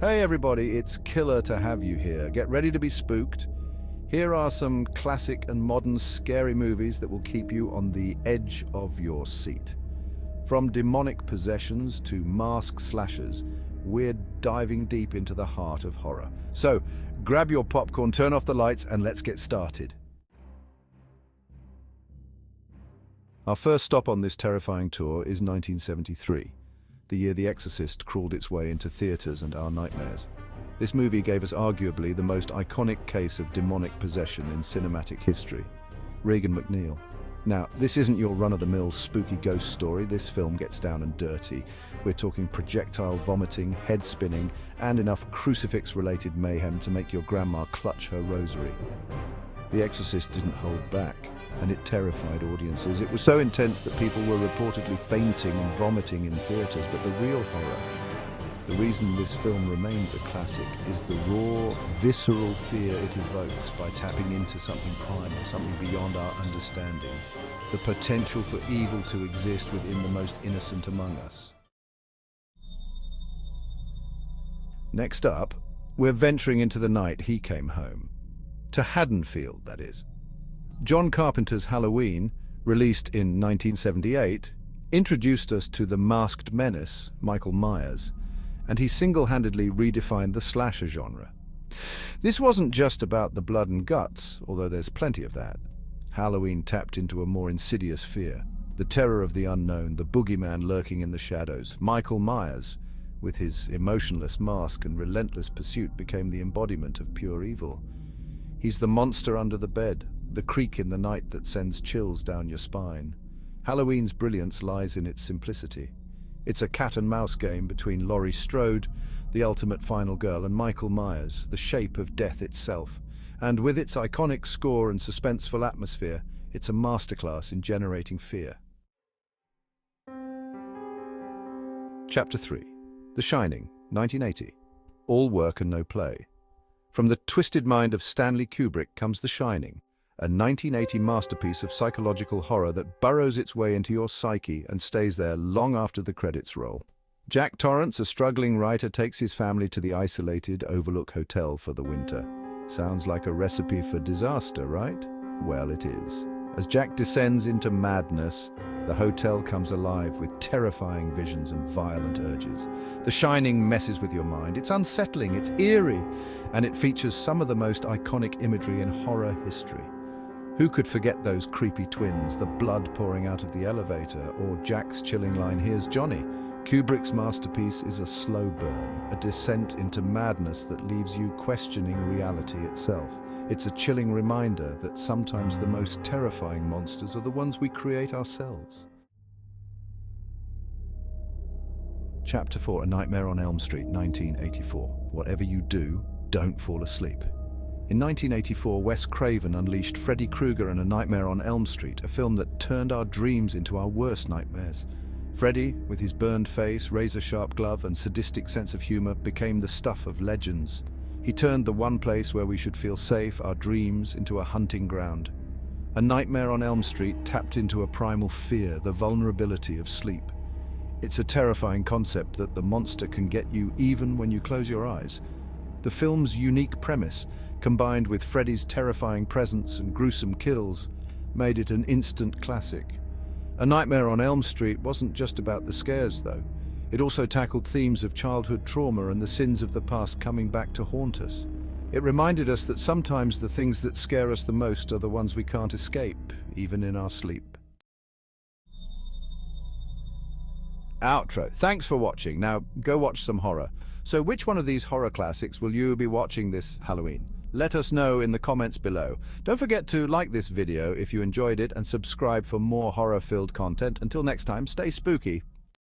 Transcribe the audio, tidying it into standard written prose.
Hey everybody, it's killer to have you here. Get ready to be spooked. Here are some classic and modern scary movies that will keep you on the edge of your seat. From demonic possessions to mask slashers, we're diving deep into the heart of horror. So, grab your popcorn, turn off the lights, and let's get started. Our first stop on this terrifying tour is 1973. The year The Exorcist crawled its way into theaters and our nightmares. This movie gave us arguably the most iconic case of demonic possession in cinematic history. Regan MacNeil. Now, this isn't your run-of-the-mill spooky ghost story. This film gets down and dirty. We're talking projectile vomiting, head spinning, and enough crucifix-related mayhem to make your grandma clutch her rosary. The Exorcist didn't hold back, and it terrified audiences. It was so intense that people were reportedly fainting and vomiting in theaters, but the real horror, the reason this film remains a classic, is the raw, visceral fear it evokes by tapping into something primal, something beyond our understanding, the potential for evil to exist within the most innocent among us. Next up, we're venturing into the night he came home. To Haddonfield, that is. John Carpenter's Halloween, released in 1978, introduced us to the masked menace, Michael Myers, and he single-handedly redefined the slasher genre. This wasn't just about the blood and guts, although there's plenty of that. Halloween tapped into a more insidious fear, the terror of the unknown, the boogeyman lurking in the shadows. Michael Myers, with his emotionless mask and relentless pursuit, became the embodiment of pure evil. He's the monster under the bed, the creak in the night that sends chills down your spine. Halloween's brilliance lies in its simplicity. It's a cat-and-mouse game between Laurie Strode, the ultimate final girl, and Michael Myers, the shape of death itself. And with its iconic score and suspenseful atmosphere, it's a masterclass in generating fear. Chapter 3. The Shining, 1980. All work and no play. From the twisted mind of Stanley Kubrick comes The Shining, a 1980 masterpiece of psychological horror that burrows its way into your psyche and stays there long after the credits roll. Jack Torrance, a struggling writer, takes his family to the isolated Overlook Hotel for the winter. Sounds like a recipe for disaster, right? Well, it is. As Jack descends into madness, the hotel comes alive with terrifying visions and violent urges. The Shining messes with your mind. It's unsettling, it's eerie, and it features some of the most iconic imagery in horror history. Who could forget those creepy twins, the blood pouring out of the elevator, or Jack's chilling line, "Here's Johnny"? Kubrick's masterpiece is a slow burn, a descent into madness that leaves you questioning reality itself. It's a chilling reminder that sometimes the most terrifying monsters are the ones we create ourselves. Chapter 4, A Nightmare on Elm Street, 1984. Whatever you do, don't fall asleep. In 1984, Wes Craven unleashed Freddy Krueger and A Nightmare on Elm Street, a film that turned our dreams into our worst nightmares. Freddy, with his burned face, razor-sharp glove, and sadistic sense of humor, became the stuff of legends. He turned the one place where we should feel safe, our dreams, into a hunting ground. A Nightmare on Elm Street tapped into a primal fear, the vulnerability of sleep. It's a terrifying concept that the monster can get you even when you close your eyes. The film's unique premise, combined with Freddy's terrifying presence and gruesome kills, made it an instant classic. A Nightmare on Elm Street wasn't just about the scares, though. It also tackled themes of childhood trauma and the sins of the past coming back to haunt us. It reminded us that sometimes the things that scare us the most are the ones we can't escape, even in our sleep. Outro. Thanks for watching. Now, go watch some horror. So which one of these horror classics will you be watching this Halloween? Let us know in the comments below. Don't forget to like this video if you enjoyed it and subscribe for more horror-filled content. Until next time, stay spooky.